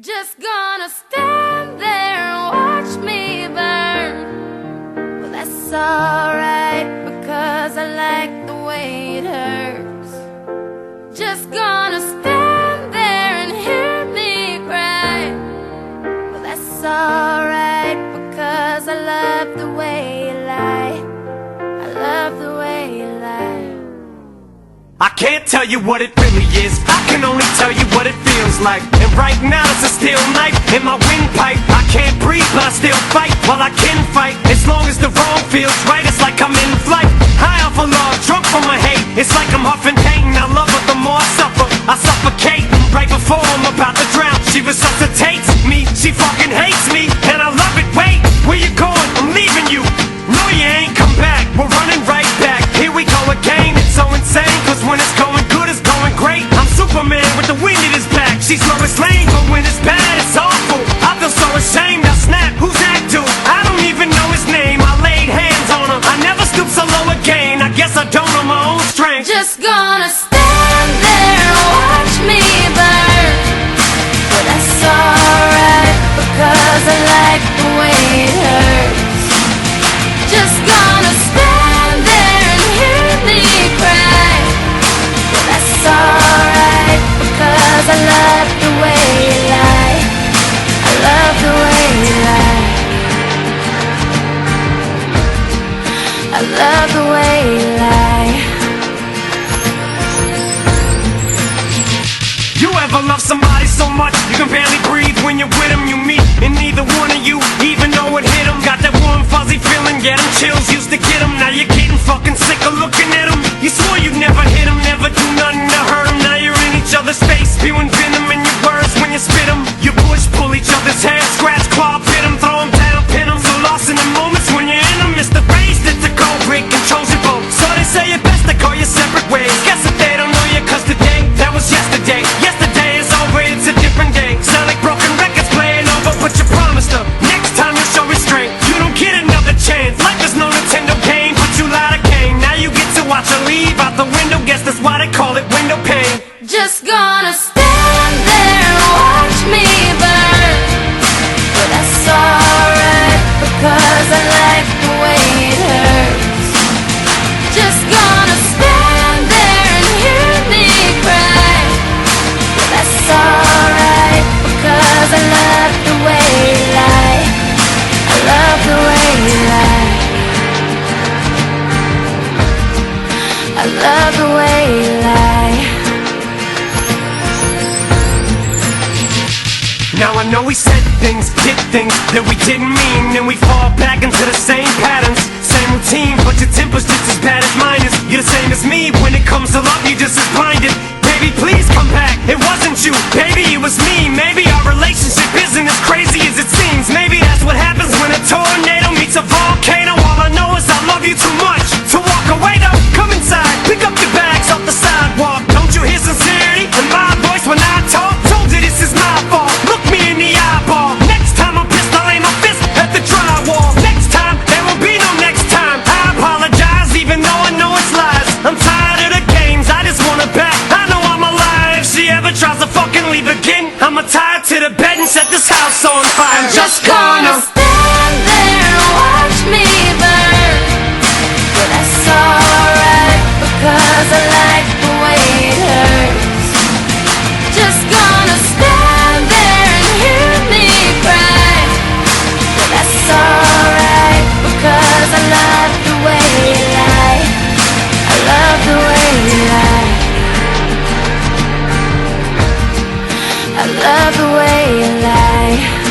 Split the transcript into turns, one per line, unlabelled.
Just gonna stand there and watch me burn. Well, that's alright, because I like the way it hurts. Just gonna stand there and hear me cry. Well, that's alright, because I love the way you lie. I love the way you lie.
I can't tell you what it really is, I can only tell you what it feels like. And right now it's a steel knife in my windpipe. I can't breathe but I still fight, while I can fight. As long as the wrong feels right, it's like I'm in flight. High off of love, drunk from my hate. It's like I'm huffing pain, I love her the more I suffer. I suffocate, right before I'm about to drown. She resuscitates me, she fucking hates me, and I love it. Wait, where you going? I'm leaving you. No, you ain't come back, we're running right back. Here we go again, it's so insane, cause when it's going good, it's going great. I'm Superman with the wind in his back. She's Lois Lane, but when it's bad, it's awful. I feel so ashamed, I snap, who's that dude? I don't even know his name, I laid hands on him. I never stoop so low again, I guess I don't know my own strength.
Just gonna stand there and watch me burn. But that's alright, because I like the way it hurts. Just gonna stand there and hear me cry. But that's alright, because I love the way you lie. I love the way you lie. I love the way you lie.
You ever love somebody so much you can barely breathe when you're with them? You meet, and neither one of you even know it hit them. Got that warm fuzzy feeling, get them chills, used to get them. Now you're getting fucking sick of looking at them. You swore you'd never hit them, never do nothing to hurt them. Now you're in each other's face, spewing venom in your words when you spit them. You push, pull each other's hair, scratch, claw, pit them, throw them down, pin them. So lost in the moments when you're in them, it's the phrase that's a cold break controls your boat. So they say it best to call you separate ways. Guess that they don't know you, cause today, that was yesterday. Yesterday is over, it's a different day. Sound like broken records playing over, but you promised her next time you'll show restraint. You don't get another chance, life is no Nintendo game, but you lied again. Now you get to watch her leave out the window, guess that's why they call it window pane.
Just gonna stand there and watch me burn. But that's alright, because I like the way it hurts. Just gonna stand there and hear me cry. But that's alright, because I love the way you lie. I love the way you lie. I love the way you lie.
Now I know we said things, did things that we didn't mean, and we fall back into the same patterns, same routine, but your temper's just as bad as mine is. You're the same as me, when it comes to love, you're just as blinded. Baby, please come back, it wasn't you, baby, it was me. Maybe our relationship isn't as crazy as it seems. Maybe that's what happens when a tornado meets a volcano. All I know is I love you too much to walk away though. Come inside, pick up your bags off the sidewalk. Don't you hear sincerity in my voice when I talk? Told you this is my fault, look me in the eyeball. Next time I'm pissed, I'll aim my fist at the drywall. Next time, there will be no next time. I apologize, even though I know it's lies. I'm tired of the games, I just want her back. I know I'm alive, if she ever tries to fucking leave again, I'ma tie her to the bed and set this house on fire. I'm just gonna
stand there and watch me burn. But that's alright, because I like the way it hurts. Just gonna stand there and hear me cry. But that's alright, because I love the way you lie. I love the way you lie. I love the way you lie.